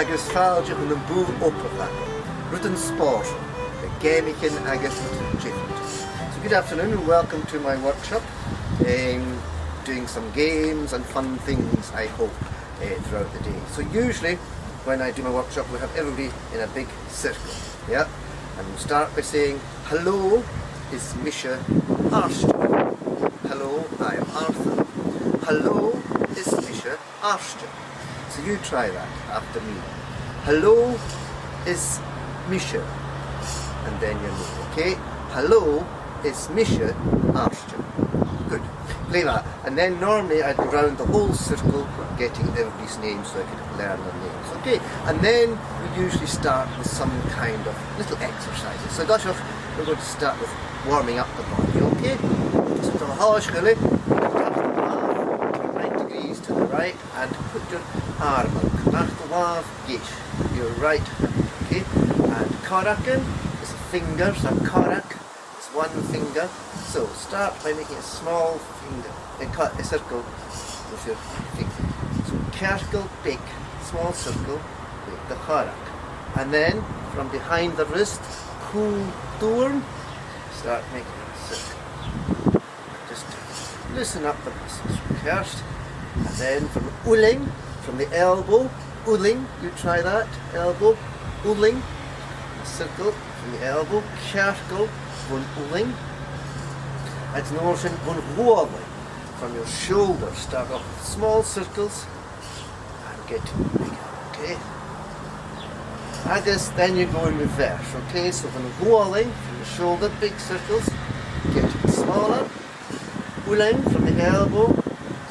agus fáilte chun an bú oppa Rudan Spo, the gamicin agus different. So good afternoon and welcome to my workshop. Doing some games and fun things, I hope, throughout the day. So usually when I do my workshop we have everybody in a big circle, yeah? And we'll start by saying, hello, is Misha Artair. Hello, I am Artair. Hello, is Misha Artair. So you try that after me. Hello, is Misha. And then you know, okay? Hello, is Misha Artair. Good. Play that. And then normally I'd go round the whole circle getting everybody's names so I could learn their names. Okay? And then we usually start with some kind of little exercises. So gosh, we're going to start with warming up the body, okay? So the horse really, turn 90 degrees to the right and put your arm out. Nach the wave, gish. Your right hand, okay? And cuireadh is a finger, so cuireadh is one finger. So start by making a small finger, a circle with your finger. So circle, big, small circle, with the cuireadh. And then from behind the wrist, dhuinn, start making a circle. Just loosen up the muscles first. And then from uile, from the elbow, uile, you try that, elbow, uile, a circle from the elbow, circle, one uile. It's notion one from your shoulder. Start off with small circles and get bigger, okay? Agus, then you go in reverse, okay? So from the shoulder, big circles, get smaller. Uile from the elbow,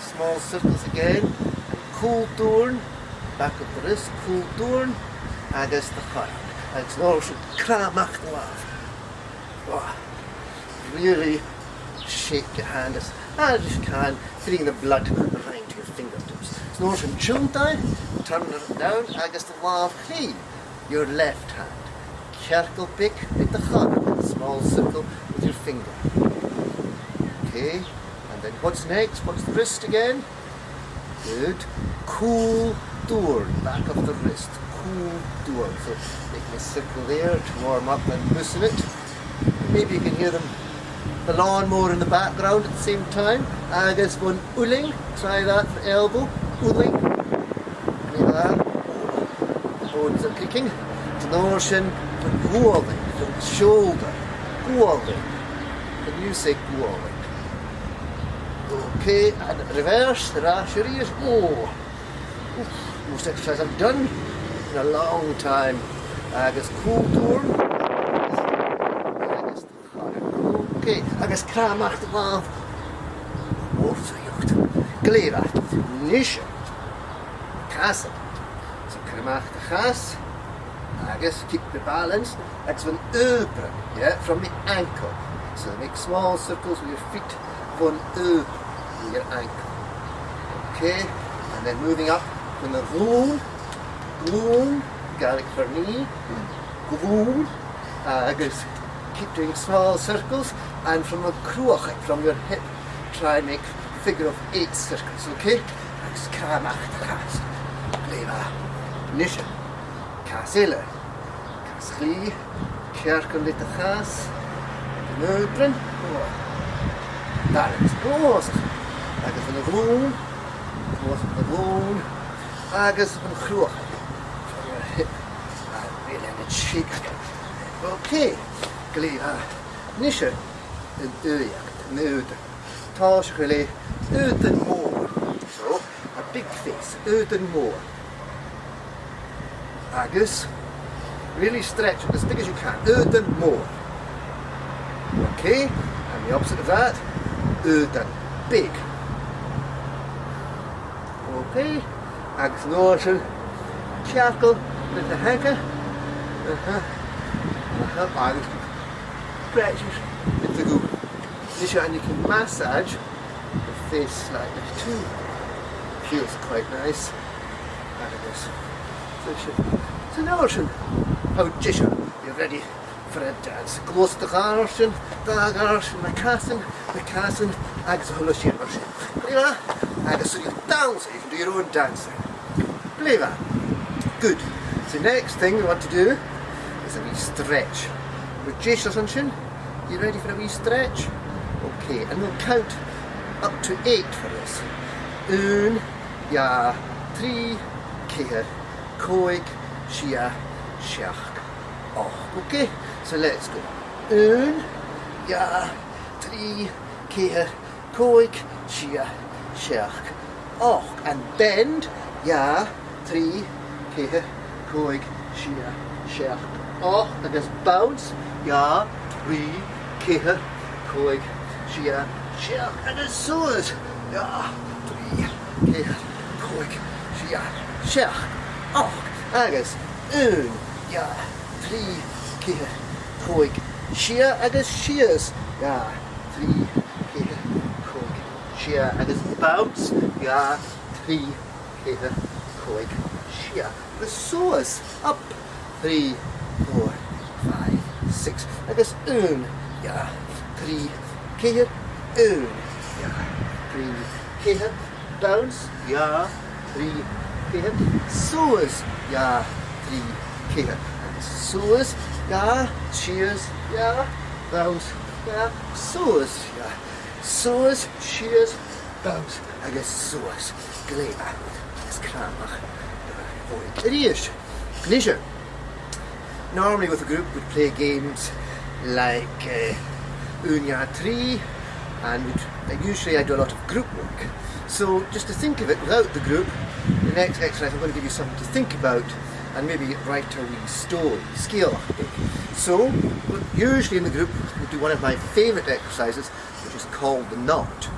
small circles again. Dhuinn, back of the wrist, dhuinn, agus the cuireadh. It's notion cramach the laugh. Really shake your hand as hard as you can, feeling the blood running to your fingertips. It's not in chuntai, turn it down, agus the laugh clean. Your left hand. Circle big with the cuireadh, small circle with your finger. Okay, and then what's next? What's the wrist again? Good. Dhuinn, back of the wrist. Dhuinn. So making a circle there to warm up and loosen it. Maybe you can hear them, the lawnmower in the background at the same time. Agus one uile, try that for elbow, uile. Any of that? Bones are kicking. The notion from dhuinn, from the shoulder, dhuinn. Can you say dhuinn? Okay, and reverse, the rash your ears. Most exercise I've done in a long time. Agus dhuinn. Okay, agus cramach the laugh. Glaiste, nisha, castle. So cramach the chas. Agus keep the balance. That's one open, yeah, from the ankle. So make small circles with your feet. One open with your ankle. Okay, and then moving up with the dhuinn, Gaelic for knee, dhuinn, agus. Keep doing small circles, and from a cuireadh, from your hip, try and make a figure of 8 circles, okay? Agus cramach the chas. Glaiste, nisha, casiile, caslí, circle with the chas, nöbrin, balance, agus an dhuinn, agus an cuireadh, from your hip, and really let it shake. Okay. Glaiste, nisha, and dhuibh, táis really, more. So, a big face, more. Agus, really stretch it as big as you can, more. Okay, and the opposite of that, big. Okay, agus notion, circle with the hanker, and stretches with the goo. And you can massage the face slightly too. Feels quite nice. So now how disha, you're ready for a dance. Close to Arson, Dag Arson, McCassin, agus Hulushin Arson. Agus so you dance, you can do your own dancing. Play that. Good. So next thing we want to do is a wee stretch. With sheallas on shin, you ready for a wee stretch? Okay, and we'll count up to 8 for this. 1, 2, 3, 4, 5, 6, 7, 8. Okay, so let's go. 1, 2, 3, 4, 5, 6, 7, 8. And bend. 2, 3, 4, 5, 6, 7, 8. And just bounce. 2, 3, 4, 5, 6, 7. And just soars. 2, 3, 4, 5, 6, 7, 8. Agus 1, 2, 3, 4, 5, 6. Agus shears. 2, 3, 4, 5, 6. Agus bounce. 2, 3, 4, 5, 6. The soars. Up. 3, 4, 5, 6. Agus 1, 2, 3, 4, 1, 2, 3, 4. Bounce. 2, 3, 4. Soars. 3, 4. Soars. Shears. Bounce. Soars. Soars. Shears. Bounce. Agus soars. Glaiste. Agus cramach. Glaiste. Glaiste. Normally with a group we'd play games like 1, 2, 3, and usually I do a lot of group work. So just to think of it without the group, the next exercise I'm going to give you something to think about and maybe write a wee story, scale. So usually in the group we do one of my favourite exercises, which is called the knot.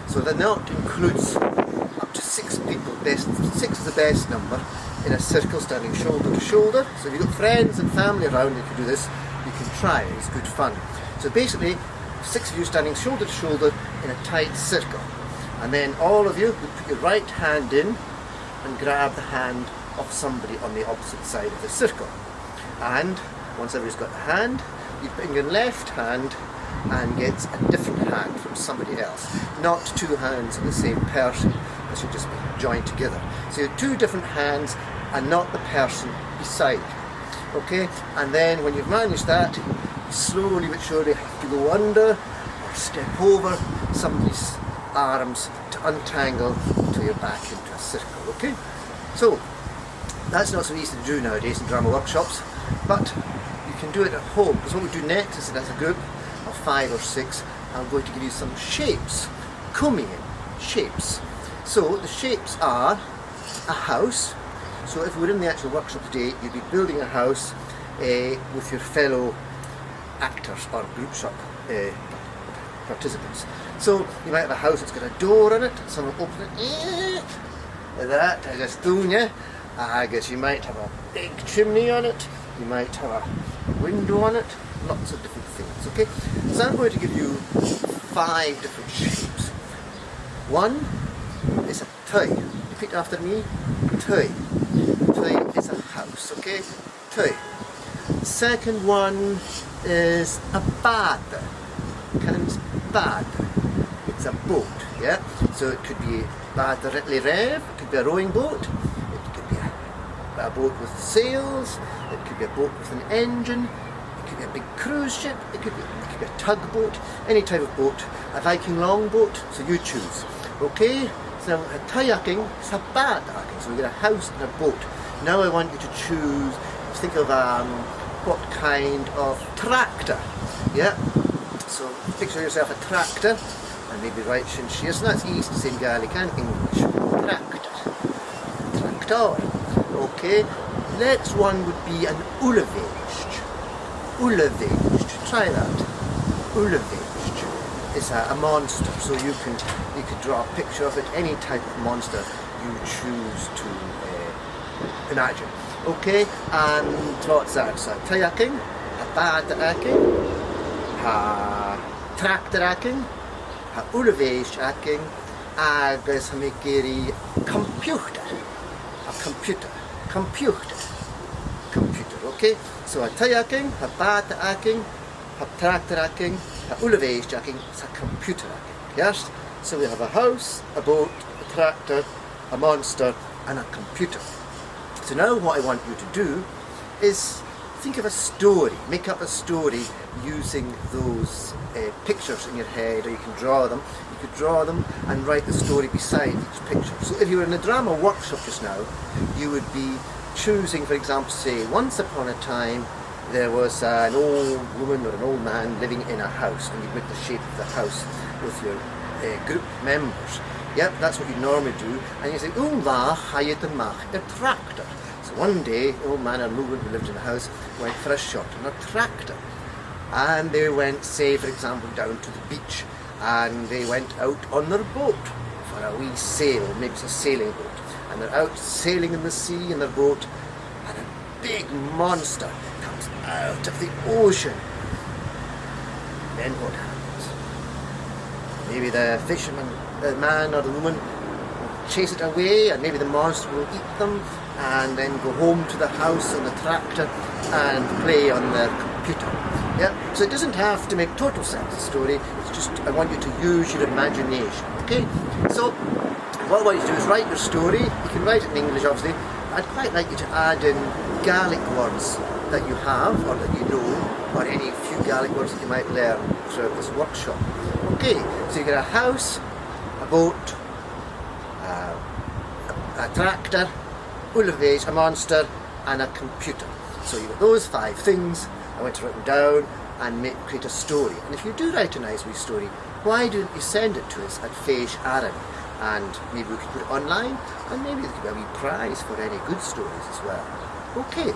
So the knot includes up to 6 people, 6 is the best number, in a circle standing shoulder to shoulder. So if you've got friends and family around you can do this, you can try it, it's good fun. So basically 6 of you standing shoulder to shoulder in a tight circle. And then all of you would put your right hand in and grab the hand of somebody on the opposite side of the circle. And once everybody's got the hand, you put in your left hand and get a different hand from somebody else. Not 2 hands of the same person, they should just be joined together. So you have 2 different hands and not the person beside you. Okay? And then when you've managed that, you slowly but surely have to go under or step over somebody's arms to untangle until you're back into a circle. Okay? So that's not so easy to do nowadays in drama workshops, but you can do it at home, because what we do next is that as a group of 5 or 6, I'm going to give you some shapes, cumail shapes. So the shapes are a house. So if we were in the actual workshop today, you'd be building a house with your fellow actors or group shop participants. So you might have a house that's got a door on it, someone will open it, like that, agus dhuinn. I guess you might have a big chimney on it, you might have a window on it, lots of different things, okay? So I'm going to give you 5 different shapes. One is a taigh. Repeat after me. Taigh. Taigh is a house, okay? Taigh. The second one is a bad. Bad. It's a boat, yeah? So it could be bad rev, it could be a rowing boat, it could be a boat with sails, it could be a boat with an engine, it could be a big cruise ship, it could be a tugboat, any type of boat, a Viking longboat, so you choose. Okay? So a taigh is a bad. So we get a house and a boat. Now I want you to choose, think of what kind of tractor, yeah? So picture yourself a tractor, and maybe write shin shears, and that's easy to say in Gaelic and English. Tractor. Tractor. Okay. Next one would be an uile. Uile. Try that. Uile. It's a monster, so you could draw a picture of it, any type of monster you choose to imagine. Okay, and what's that? So taigh, a bad, a tractor, a uile, agus ha mi geri computer. A computer, okay? So a taigh, a bad, a tractor, a uile, it's a computer. Yes? So we have a house, a boat, a tractor, a monster, and a computer. So now what I want you to do is think of a story, make up a story using those pictures in your head, or you can draw them. You could draw them and write the story beside each picture. So if you were in a drama workshop just now, you would be choosing, for example, say, once upon a time there was an old woman or an old man living in a house, and you'd make the shape of the house with your group members. Yep, that's what you normally do. And you say, Uile hired amach a tractor. So one day, an old man and a woman who lived in a house went for a shot in a tractor. And they went, say, for example, down to the beach, and they went out on their boat for a wee sail, maybe it's a sailing boat. And they're out sailing in the sea in their boat, and a big monster comes out of the ocean. Then what happens? Maybe the fisherman, the man or the woman will chase it away, and maybe the monster will eat them, and then go home to the house on the tractor and play on their computer. Yeah? So it doesn't have to make total sense, the story. It's just, I want you to use your imagination. Okay? So what I want you to do is write your story. You can write it in English, obviously. I'd quite like you to add in Gaelic words that you have or that you know, or any few Gaelic words that you might learn throughout this workshop. Okay, so you get a house, a boat, a tractor, uile, a monster, and a computer. So you've got those 5 things. I want to write them down and create a story. And if you do write a nice wee story, why don't you send it to us at cur-seachad? And maybe we could put it online, and maybe there could be a wee prize for any good stories as well. Okay.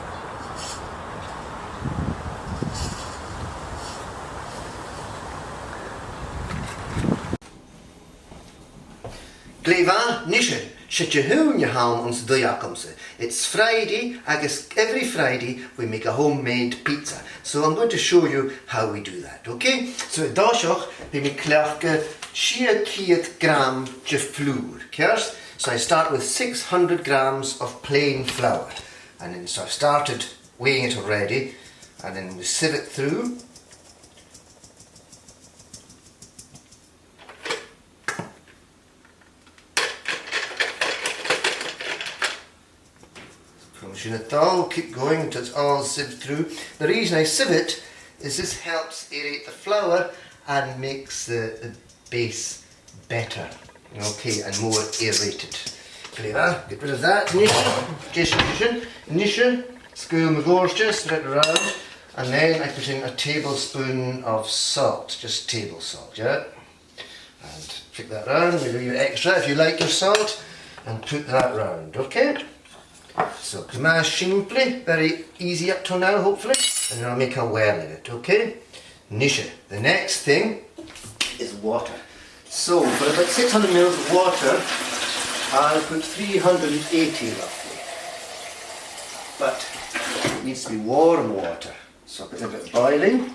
Glaiste, nische, sheallas je ham ons dhuibh. It's Friday, agus every Friday we make a homemade pizza. So I'm going to show you how we do that, okay? So dáiseach we make cleachge 600 gram de flour. So I start with 600 grams of plain flour. And then so I've started weighing it already, and then we sieve it through. We'll keep going until it's all sieved through. The reason I sieve it is this helps aerate the flour and makes the base better, okay, and more aerated. Get rid of that. Nische, school my gorge, spread it around, and then I put in a tablespoon of salt, just table salt, yeah? And pick that round, maybe a little extra if you like your salt, and put that round, okay? So cumail simply, very easy up till now hopefully, and then I'll make a well in it, okay? Nische. The next thing is water. So for about 600 ml of water, I'll put 380 roughly. But it needs to be warm water. So I'll put a bit of boiling.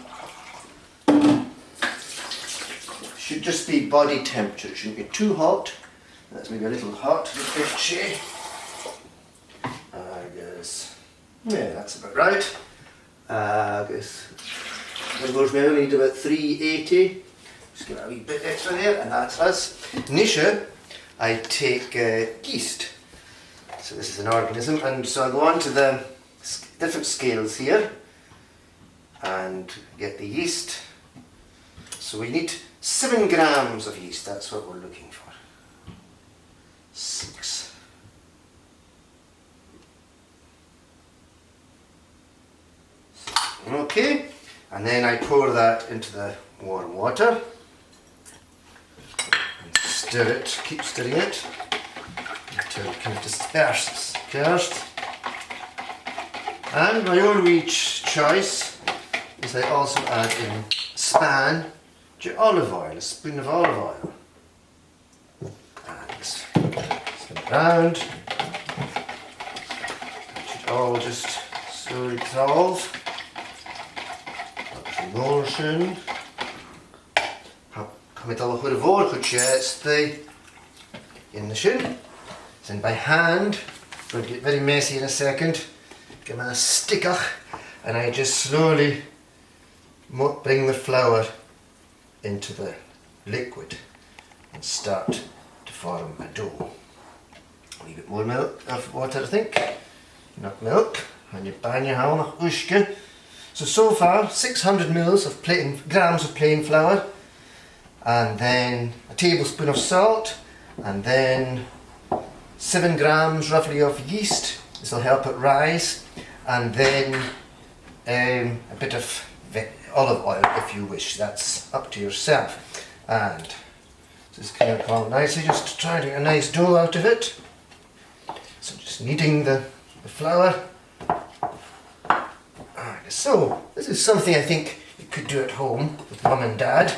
Should just be body temperature, it shouldn't be too hot. That's maybe a little hot, a little itchy. Yeah, that's about right. I guess we only need about 380. Just give it a wee bit extra there, and that's us. Nische, I take yeast. So this is an organism, and so I go on to the different scales here and get the yeast. So we need 7 grams of yeast, that's what we're looking for. 6. Okay, and then I pour that into the warm water and stir it, keep stirring it until it kind of disperses. And my own wee choice is I also add in span to olive oil, a spoon of olive oil. And spin it around. It should all just slowly dissolve. Mìosan. Commit all the vote, which is in the shin. Then by hand, going to get very messy in a second. Get my sticker, and I just slowly bring the flour into the liquid and start to form a dough. A wee bit more milk of water, I think. enough milk, and you bang your hand nach uisce. So far 600 grams of plain flour, and then a tablespoon of salt, and then 7 grams roughly of yeast. This will help it rise, and then a bit of olive oil if you wish. That's up to yourself. And this kind of come out nicely, just to try to get a nice dough out of it. So just kneading the flour. So this is something I think you could do at home with Mum and Dad.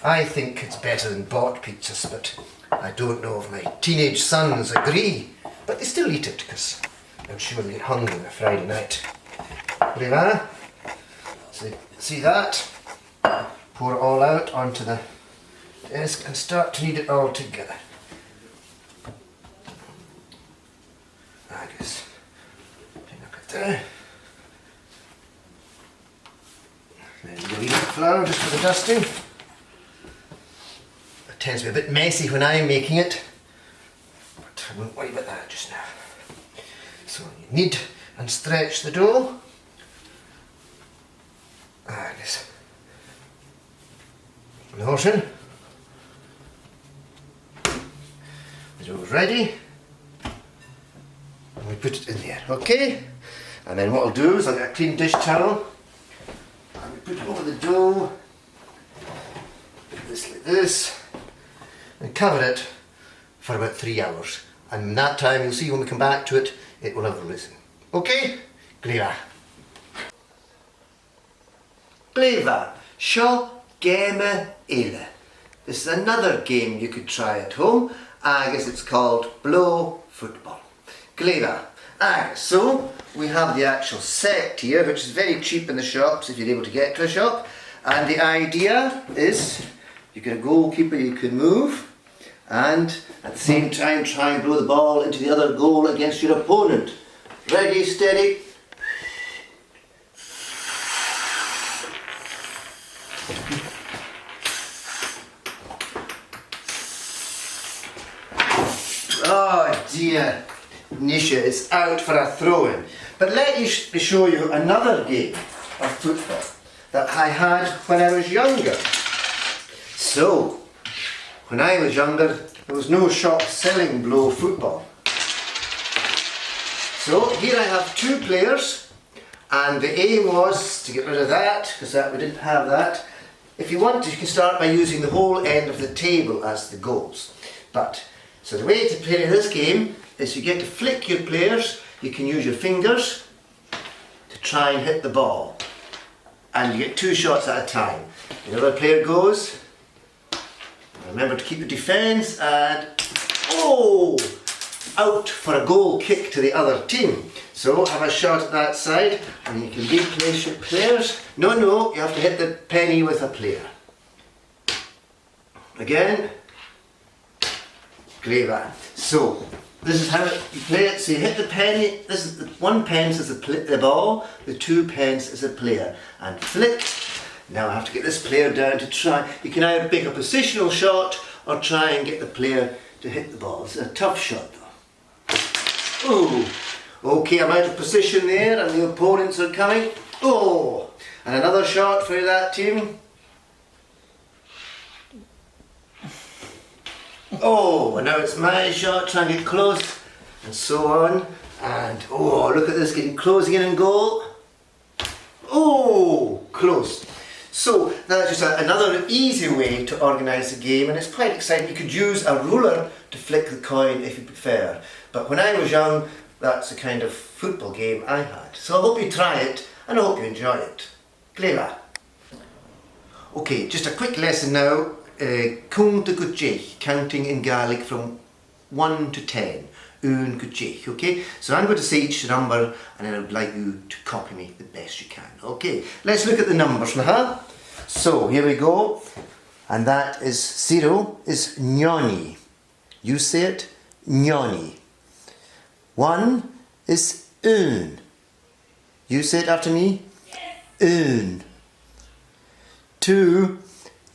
I think it's better than bought pizzas, but I don't know if my teenage sons agree. But they still eat it because I'm sure they get hungry on a Friday night. Voilà. So see that? Pour it all out onto the desk and start to knead it all together. I guess. Look at there. Then you leave the flour just for the dusting. It tends to be a bit messy when I'm making it, but I won't worry about that just now. So you knead and stretch the dough. And this notion. The dough is ready. And we put it in there, okay? And then what I'll do is I'll get a clean dish towel. Put it over the dough, put this like this, and cover it for about 3 hours. And in that time, you'll see when we come back to it, it will have risen. Okay? Glaiste. Glaiste. Seo game uile. This is another game you could try at home. I guess it's called blow football. Glaiste. So we have the actual set here, which is very cheap in the shops if you're able to get to a shop. And the idea is you get a goalkeeper you can move, and at the same time try and blow the ball into the other goal against your opponent. Ready, steady. Oh dear. Nisha is out for a throw-in. But let me show you another game of football that I had when I was younger. So, when I was younger, there was no shop selling blow football. So here I have 2 players, and the aim was to get rid of that, because we didn't have that. If you want to, you can start by using the whole end of the table as the goals. So the way to play this game is you get to flick your players. You can use your fingers to try and hit the ball, and you get 2 shots at a time. The other player goes. Remember to keep your defence, and out for a goal kick to the other team. So have a shot at that side, and you can replace your players. No, you have to hit the penny with a player. Again. Glaiste. So this is how you play it. So you hit the penny. This is the 1 pence is the ball, the 2 pence is the player, and flick. Now I have to get this player down to try. You can either pick a positional shot or try and get the player to hit the ball. It's a tough shot though. Ooh. Okay, I'm out of position there, and the opponents are coming. Oh, and another shot for that team. Oh, and now it's my shot, trying to get close, and so on. And look at this, getting closing in and goal. Oh, close. So that's just another easy way to organise the game, and it's quite exciting. You could use a ruler to flick the coin if you prefer. But when I was young, that's the kind of football game I had. So I hope you try it, and I hope you enjoy it. Glaiste. Okay, just a quick lesson now. Counting in Gaelic from 1 to 10. Okay, so I'm going to say each number, and then I would like you to copy me the best you can. Okay, let's look at the numbers. So here we go, and that is 0 is nyoni. You say it, nyoni. 1 is un. You say it after me, un. 2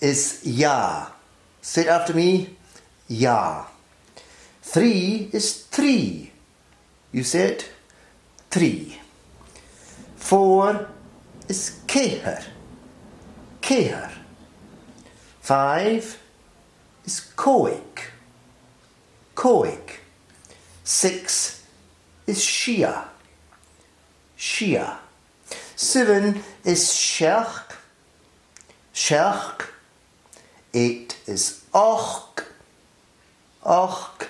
is ya. Say it after me, ya. 3 is 3. You say it, 3. 4 is ceithre. Ceithre. 5 is coig. Coig. 6 is sheallas. Sheallas. 7 is shealch. Shealch. 8 is och. Och.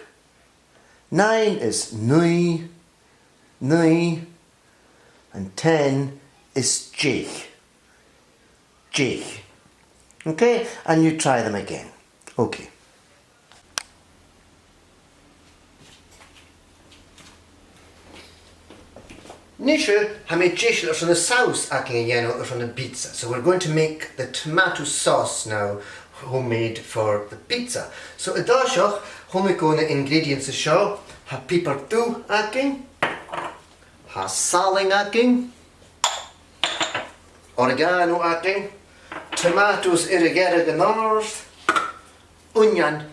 9 is dhuibh. Dhuibh. And 10 is deidh. Deidh. Okay, and you try them again. Okay. Nisha ha made deidh from the sauce acting yeno from the pizza. So we're going to make the tomato sauce now, homemade for the pizza. So idashach, homemade ingredients show ha pepper tu acting, ha saling acting, oregano acting, tomatoes irrigere ganars, onion,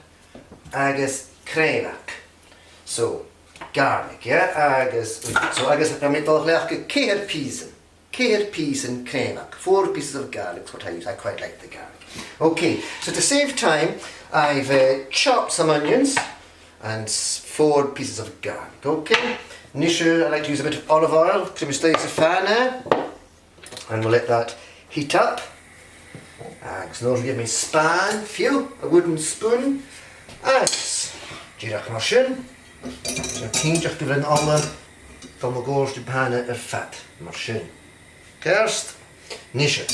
agus cuireadh. So garlic, yeah, so I guess I made all like cur peas and cuireadh. 4 pieces of garlic is what I use. I quite like the garlic. Okay, so to save time, I've chopped some onions and 4 pieces of garlic. Okay, Nisha, I like to use a bit of olive oil. So we slice the fan now, and we'll let that heat up. So now give me span, few, a wooden spoon, and dheidh mar sin. So cínteach go bhfuin alla dá mo gcóir de panna fat mar sin. First, Nisha.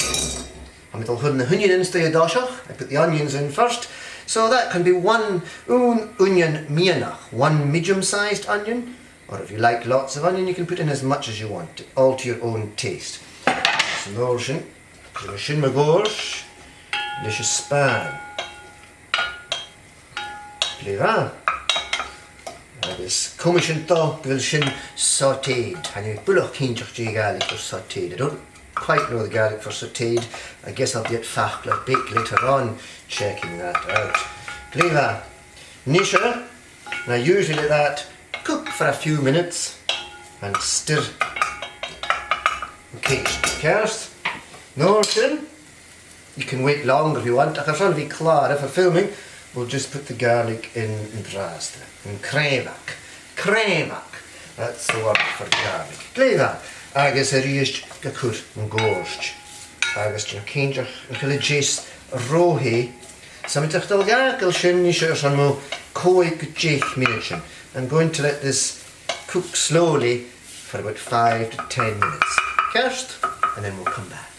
I'm going to put the onions in I put the onions in first. So that can be 1 onion mìosan, 1 medium-sized onion, or if you like lots of onion, you can put in as much as you want, all to your own taste. So now sin ma gcóir, Nisha span. Please, agus cumail sin dó bhfuil sin sautéed. And you bullach cínteach dí garlic for sautéed. I don't quite know the garlic for sautéed. I guess I'll be at fachla bake later on checking that out. Please, Nisha, and I usually let that cook for a few minutes and stir. Okay, first, now you can wait longer if you want. If I'm trying to be clear, if I'm filming, we'll just put the garlic in broinn, in cuireadh. Cuireadh, that's the word for garlic. Glaiste, agus a rís go cur an gcóist. Agus dyn cínteach yn cael ei jys rohi. So I'm going to sin Nisha san mo coig deidh mìosan. I'm going to let this cook slowly for about 5 to 10 minutes. First, and then we'll come back.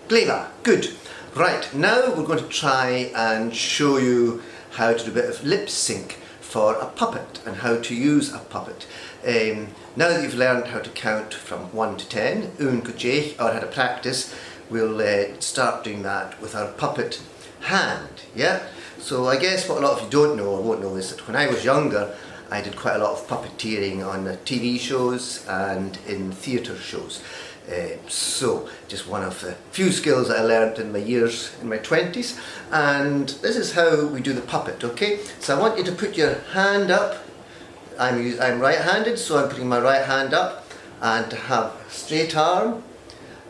Glaiste, good. Right, now we're going to try and show you how to do a bit of lip sync for a puppet and how to use a puppet. Now that you've learned how to count from 1 to 10, or how to practice, we'll start doing that with our puppet hand, yeah? So I guess what a lot of you don't know or won't know is that when I was younger, I did quite a lot of puppeteering on TV shows and in theatre shows. So, just one of the few skills I learned in my years, in my 20s, and this is how we do the puppet, okay? So I want you to put your hand up. I'm right-handed, so I'm putting my right hand up, and to have a straight arm,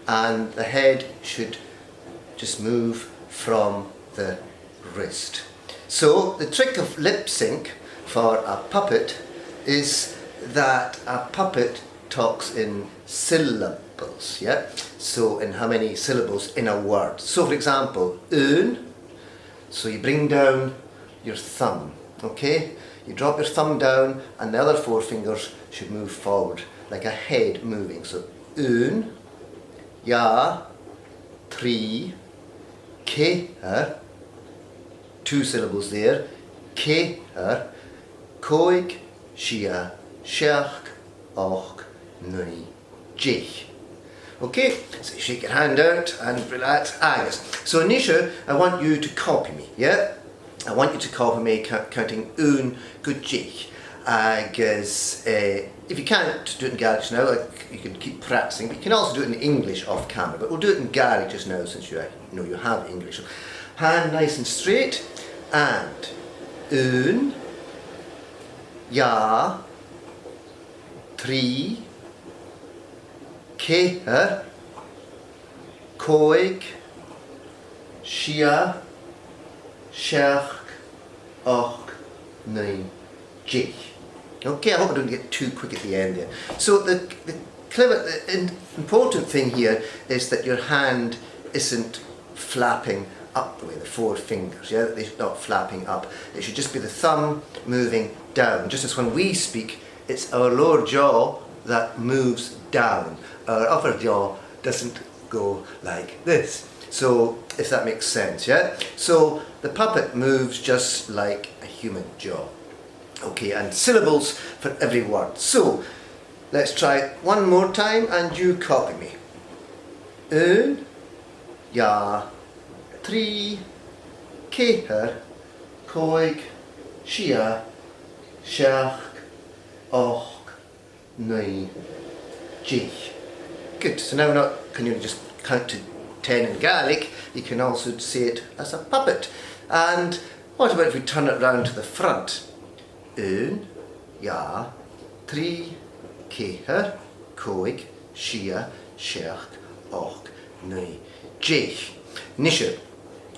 and the head should just move from the wrist. So the trick of lip sync for a puppet is that a puppet talks in syllables, yeah? So in how many syllables in a word. So for example, un, so you bring down your thumb, okay? You drop your thumb down and the other 4 fingers should move forward, like a head moving. So un, ja, 3, ceithre, 2 syllables there, ceithre, coig, sheallas, shealch, och, dhuinn, deidh. Okay, so you shake your hand out and relax. Yes. So Nisha, I want you to copy me, yeah? I want you to copy me counting un, good deidh. If you can't do it in Gaelic just now, you can keep practicing, but you can also do it in English off camera, but we'll do it in Gaelic just now since you know you have English. So hand nice and straight, and 1, 2, 3, 4, 5, 6, 7, 8, 9, 10. Okay, I hope I don't get too quick at the end there. So the important thing here is that your hand isn't flapping up the way, the 4 fingers, yeah, they're not flapping up. It should just be the thumb moving down. Just as when we speak, it's our lower jaw that moves down. Our upper jaw doesn't go like this. So, if that makes sense, yeah? So, the puppet moves just like a human jaw. Okay, and syllables for every word. So, let's try it one more time and you copy me. 1, 2, 3, 4, 5, 6, 7, 8, 9, 10. Good, so now can you just count to 10 in Gaelic, you can also say it as a puppet. And what about if we turn it round to the front? 1, 2, 3, 4, 5, 6, 7, 8, 9, 10. Nisha,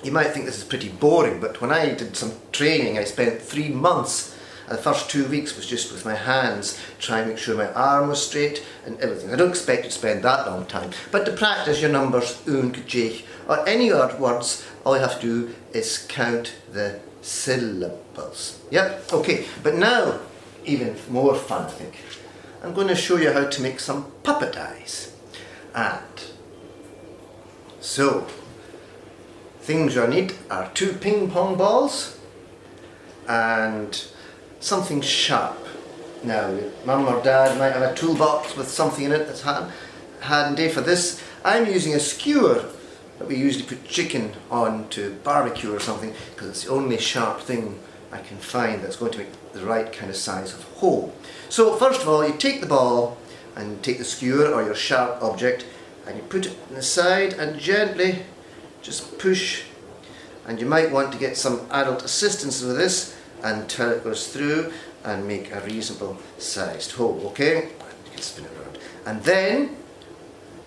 you might think this is pretty boring, but when I did some training, I spent 3 months. And the first 2 weeks was just with my hands, trying to make sure my arm was straight and everything. I don't expect you to spend that long time. But to practice your numbers, 1, 2, or any other words, all you have to do is count the syllables. Yep, okay. But now, even more fun, I think. I'm going to show you how to make some puppet eyes. And so, things you'll need are 2 ping pong balls and something sharp. Now, mum or dad might have a toolbox with something in it that's handy for this. I'm using a skewer that we usually put chicken on to barbecue or something, because it's the only sharp thing I can find that's going to make the right kind of size of hole. So first of all, you take the ball and take the skewer or your sharp object and you put it in the side and gently just push, and you might want to get some adult assistance with this until it goes through and make a reasonable sized hole, okay? You can spin it around. And then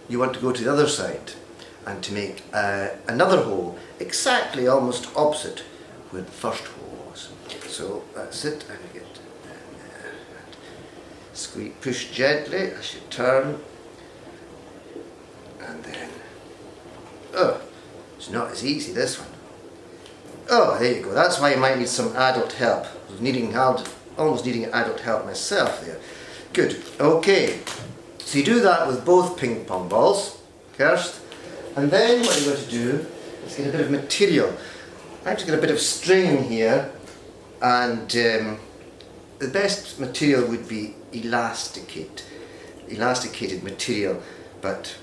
you want to go to the other side and to make another hole exactly almost opposite where the first hole was. So that's it, and you get squeeze, push gently as you turn, and then, oh, it's not as easy, this one. Oh, there you go. That's why you might need some adult help. I was almost needing adult help myself there. Good. Okay. So you do that with both ping pong balls first, and then what you're going to do is get a bit of material. I have to get a bit of string here, and the best material would be elasticated material, but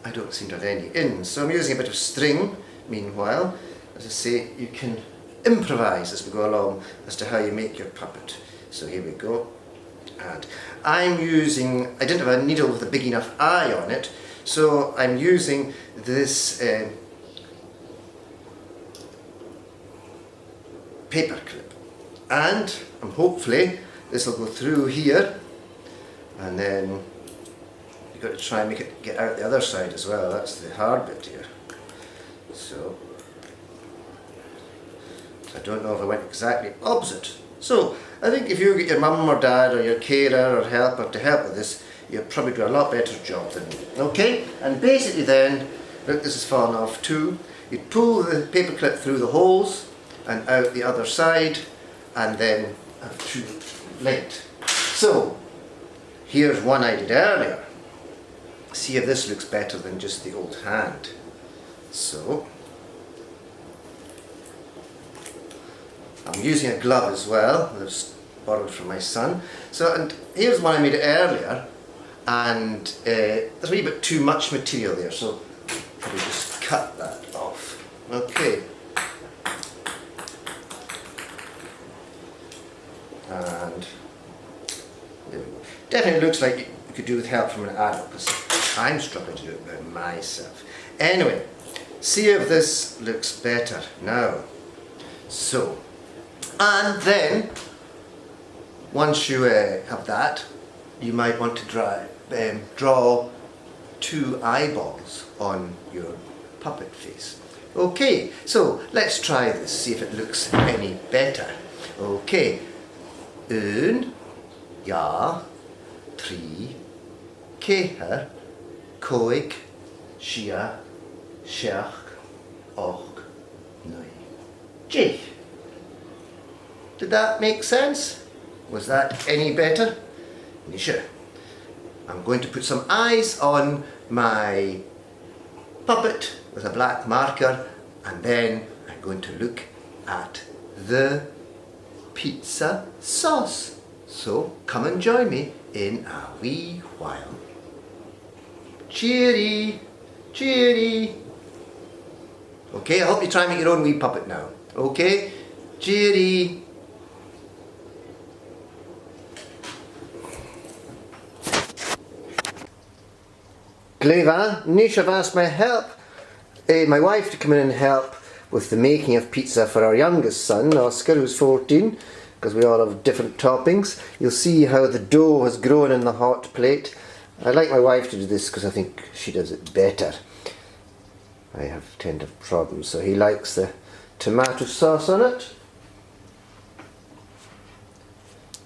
I don't seem to have any in. So I'm using a bit of string. Meanwhile, as I say, you can improvise as we go along as to how you make your puppet. So here we go. And I didn't have a needle with a big enough eye on it, so I'm using this paper clip. And hopefully this will go through here, and then you've got to try and make it get out the other side as well. That's the hard bit here. So I don't know if I went exactly opposite. So I think if you get your mum or dad or your carer or helper to help with this, you'll probably do a lot better job than me. Okay? And basically then, look, this has fallen off too. You pull the paper clip through the holes and out the other side, and then through the length. So here's one I did earlier. See if this looks better than just the old hand. So I'm using a glove as well that I've borrowed from my son. So, and here's one I made earlier, and there's a wee bit too much material there, so probably just cut that off. Okay. And there we go. Definitely looks like you could do with help from an adult, because I'm struggling to do it by myself. Anyway, see if this looks better now. So, And then, once you have that, you might want to draw 2 eyeballs on your puppet face. Okay, so let's try this, see if it looks any better. Okay, 1, 2, 3, 4, 5, 6, 7, 8, 9, 10. Did that make sense? Was that any better? Sure. I'm going to put some eyes on my puppet with a black marker, and then I'm going to look at the pizza sauce. So come and join me in a wee while. Cheery, cheery. Okay, I hope you try and make your own wee puppet now. Okay, cheery. Glaiste, Nish have asked my wife to come in and help with the making of pizza for our youngest son, Oscar, who's 14, because we all have different toppings. You'll see how the dough has grown in the hot plate. I like my wife to do this because I think she does it better. I tend to have problems, so he likes the tomato sauce on it.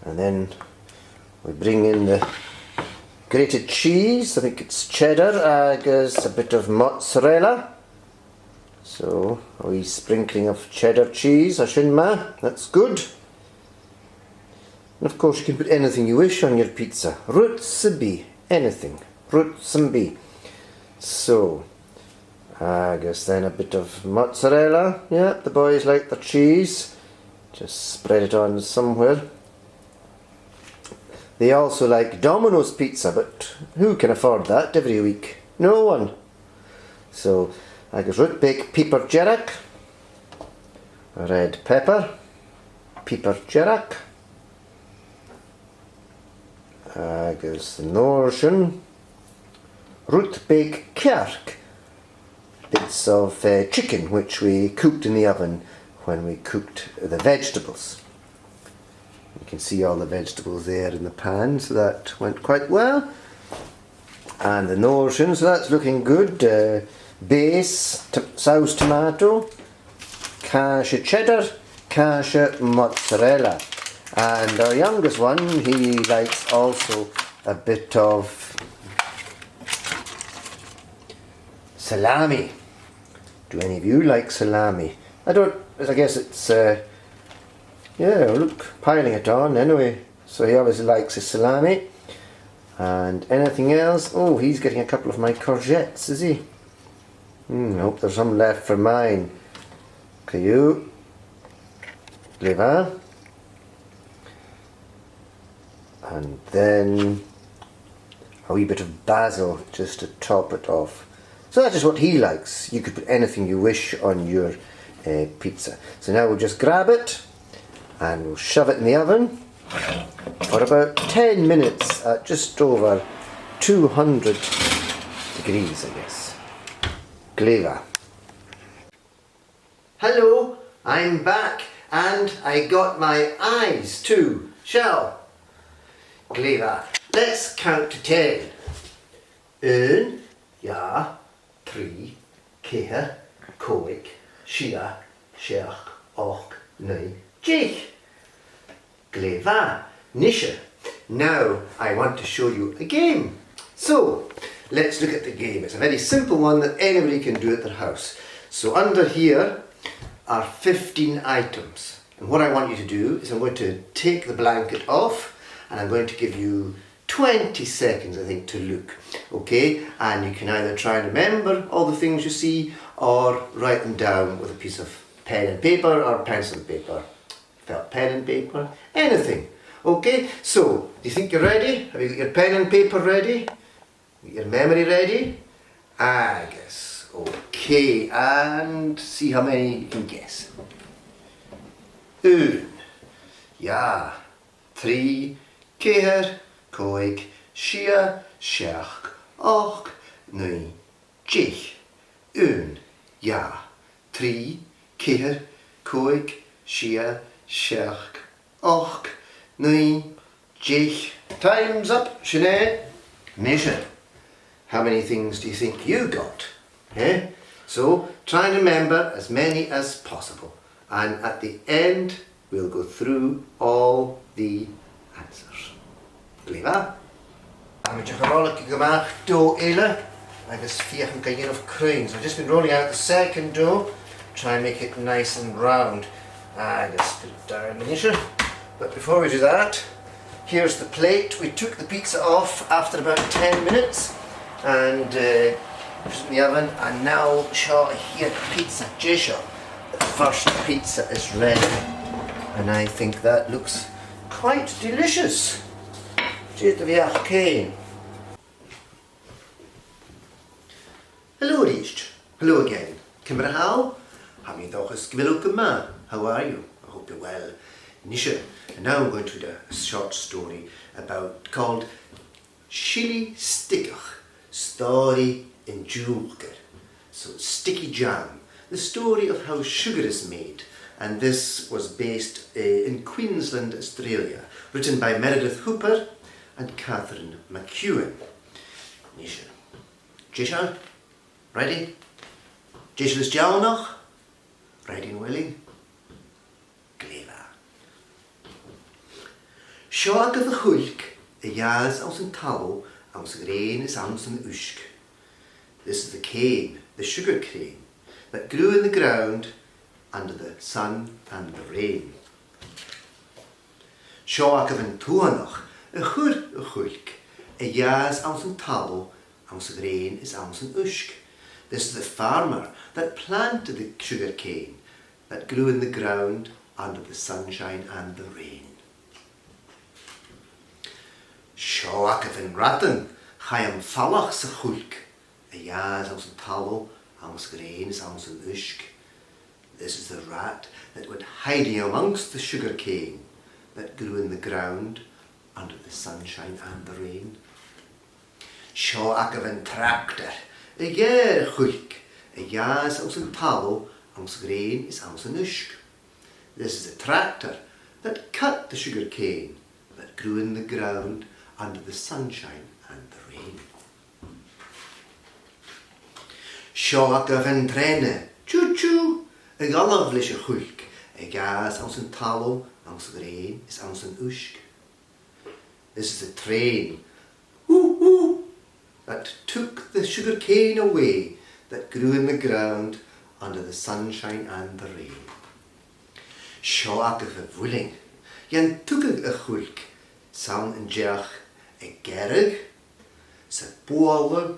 And then we bring in the grated cheese. I think it's cheddar, agus a bit of mozzarella. So a wee sprinkling of cheddar cheese, ashinma, that's good. And of course you can put anything you wish on your pizza. Rutsabi, anything. Rutsabi. So, agus then a bit of mozzarella. Yeah, the boys like the cheese. Just spread it on somewhere. They also like Domino's pizza, but who can afford that every week? No one. So, agus root bake pepper jarrack, red pepper, pepper jarrack, agus norshin, root bake kerk, bits of chicken which we cooked in the oven when we cooked the vegetables. You can see all the vegetables there in the pan, so that went quite well. And the norshin, so that's looking good. Base, sauce tomato, kasha cheddar, kasha mozzarella. And our youngest one, he likes also a bit of salami. Do any of you like salami? I guess it's yeah, look, piling it on anyway. So he obviously likes his salami. And anything else? Oh, he's getting a couple of my courgettes, is he? I hope there's some left for mine. Caillou. Glaiste. And then a wee bit of basil just to top it off. So that's just what he likes. You could put anything you wish on your pizza. So now we'll just grab it and we'll shove it in the oven for about 10 minutes at just over 200 degrees, I guess. Glaiste. Hello, I'm back and I got my eyes too. Shall? Glaiste. Let's count to 10. 1, 2, 3, 4, 5, 6, 7, 8, 9, 10. Glaiste. Nisha. Now I want to show you a game. So let's look at the game. It's a very simple one that anybody can do at their house. So under here are 15 items. And what I want you to do is I'm going to take the blanket off and I'm going to give you 20 seconds, I think, to look. Okay? And you can either try and remember all the things you see or write them down with a piece of pen and paper or pencil and paper. Felt pen and paper, anything. Okay, so do you think you're ready? Have you got your pen and paper ready? Got your memory ready? I guess. Okay, and see how many you can guess. 1, 2, 3, 4, 5, 6, 7, 8, 9, 10. 1, 2, 3, 4, 5, 6, seach, och, nine, deidh. Time's up, Sinead. Measure. How many things do you think you got? Eh? So try and remember as many as possible. And at the end, we'll go through all the answers. Glaiste? I'm just going to gemacht dough uile. Agus fiach gain of cream. So I've just been rolling out the second dough. Try and make it nice and round. Agus put it down in the. But before we do that, here's the plate. We took the pizza off after about 10 minutes and put it in the oven. And now show here pizza gisha. The first pizza is ready. And I think that looks quite delicious. Hello, Rich. Hello again. Cuireadh. How are you? I hope you're well. Nisha. And now I'm going to read a short story called sheallas, story in dhuibh. So sticky jam. The story of how sugar is made. And this was based in Queensland, Australia. Written by Meredith Hooper and Catherine McEwen. Nisha. Gisha? Ready? Gisha is down noch? Ready and willing? Glaiste. Seo agad a chuilc, a jazz aus an tallow, aus a grain is aus an ushk. This is the cane, the sugar cane, that grew in the ground under the sun and the rain. Seo agad an tuanach, a chur a chuilc, a jazz aus an tallow, aus a grain is aus an ushk. This is the farmer that planted the sugar cane that grew in the ground under the sunshine and the rain. Seo agad an ratan, chayam fallach sa chuilc, a jazz aus an tallow, aus grain is aus an ushk. This is the rat that went hiding amongst the sugar cane that grew in the ground under the sunshine and the rain. Seo agad an tractor, a ger chuilc, a jazz aus an tallow, aus grain is aus an ushk. This is a tractor that cut the sugar cane that grew in the ground under the sunshine and the rain. Seo agad an trene, choo-choo, a galavlis a chuilc, a jazz aus an tallow, aus grain is aus an ushk. This is a train, woo-woo, that took the sugar cane away that grew in the ground under the sunshine and the rain. Seo agad a bhuiling, jan tuigh a chuilc, saun an deach a cuireadh, sa bóla,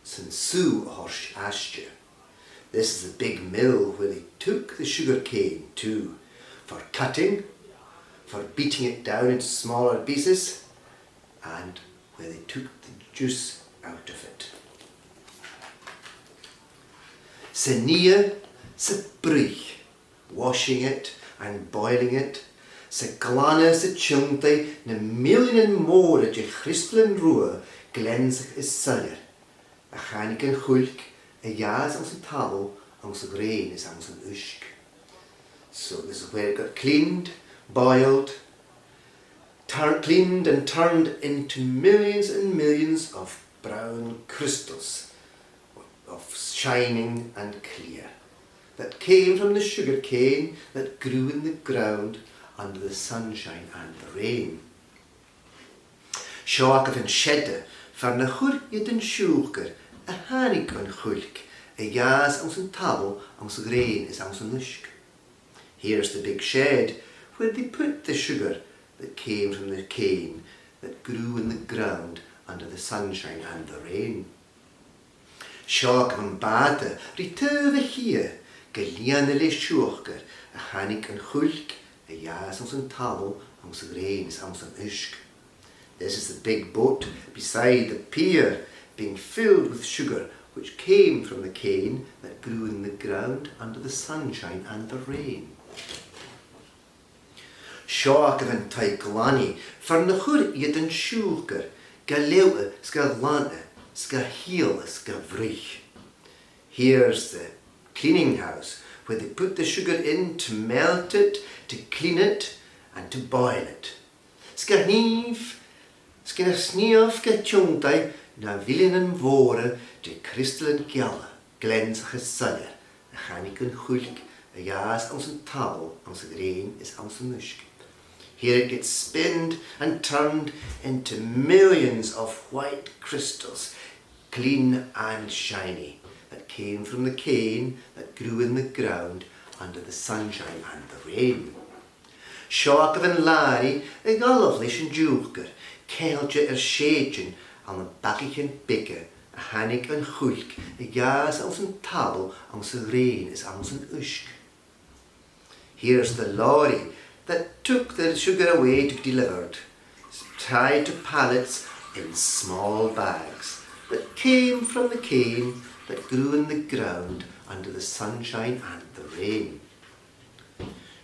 san sú a thos aiste. This is the big mill where they took the sugar cane to for cutting, for beating it down into smaller pieces, and where they took the juice out of it. Sa nia, sa broinn, washing it and boiling it, sa glanna sa tiwntai na million mór a de chrystalin rua glensach is salir, a chanig an chuilc, a jazz aus an tallow, aus a grain is aus an ushk. So this is where it got cleaned, boiled, cleaned and turned into millions and millions of brown crystals of shining and clear that came from the sugar cane that grew in the ground under the sunshine and the rain. Seo agad an sheadda far na chur iad an siúchar a hánig an chuilc, a jazz aus an tallow, aus a grain is aus an ushk. Here's the big shed where they put the sugar that came from the cane that grew in the ground under the sunshine and the rain. Seo agad an bada rityh a hia, galiana le siúchar a hánig an chuilc, a jazz aus an tallow, aus a grain is aus an ushk. This is the big boat beside the pier, being filled with sugar which came from the cane that grew in the ground under the sunshine and the rain. Seo agad an taigh far na chur iad an siúchar, ga leabhadh sca lana, sca sheallas, ga bhríoch. Here's the cleaning house where they put the sugar in to melt it, to clean it, and to boil it. Sgynna sníomh ge tiwntai na vilin yn fôre de crystal yn gialla, glens a chysalier, a chanig yn chwylg, a jas ans yn tabel, ans y grain is ans yn nushk. Here it gets spinned and turned into millions of white crystals, clean and shiny, that came from the cane that grew in the ground under the sunshine and the rain. Shock of an lari, a galoflish and julker, keeltje sheedjen aan the bakketje bikke, a hannig en chulk, a jas als een tabel, als een rain is als een usk. Here's the lorry that took the sugar away to be delivered, tied to pallets in small bags that came from the cane that grew in the ground under the sunshine and the rain.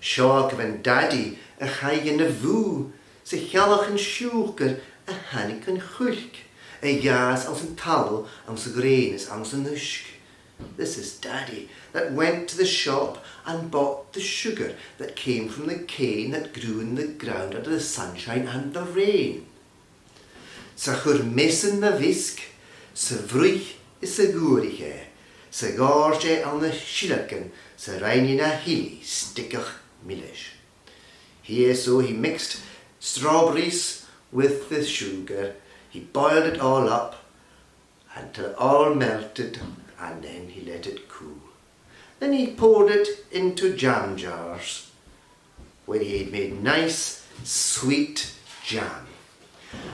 Shock of an daddy, a chaig in a voo, sy sheallas yn siwcher, a hannig yn chwylk, a jas als een tabel, als a grain is als een usk. This is Daddy that went to the shop and bought the sugar that came from the cane that grew in the ground under the sunshine and the rain. Sa mìosan na visc, sa vroich is sa gúriche, sa gárge an na sheallas, sa reini na hili stickach milish. Here so he mixed strawberries with the sugar, he boiled it all up until all melted, and then he let it cool. Then he poured it into jam jars where he had made nice sweet jam.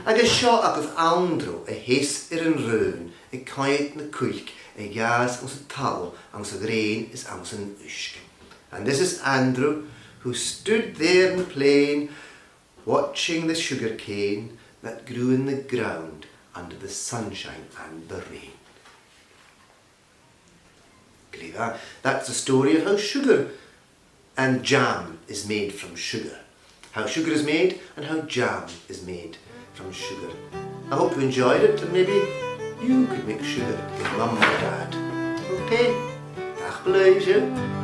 Agus seo agah andro a hés an rún, a caiit na cuilc, a gas ans a tal, ans a grain is ans an usk. And this is Andrew, who stood there in the plain watching the sugar cane that grew in the ground under the sunshine and the rain. That's the story of how sugar and jam is made from sugar. How sugar is made and how jam is made from sugar. I hope you enjoyed it, and maybe you could make sugar with Mum or Dad. Okay, dag blijven.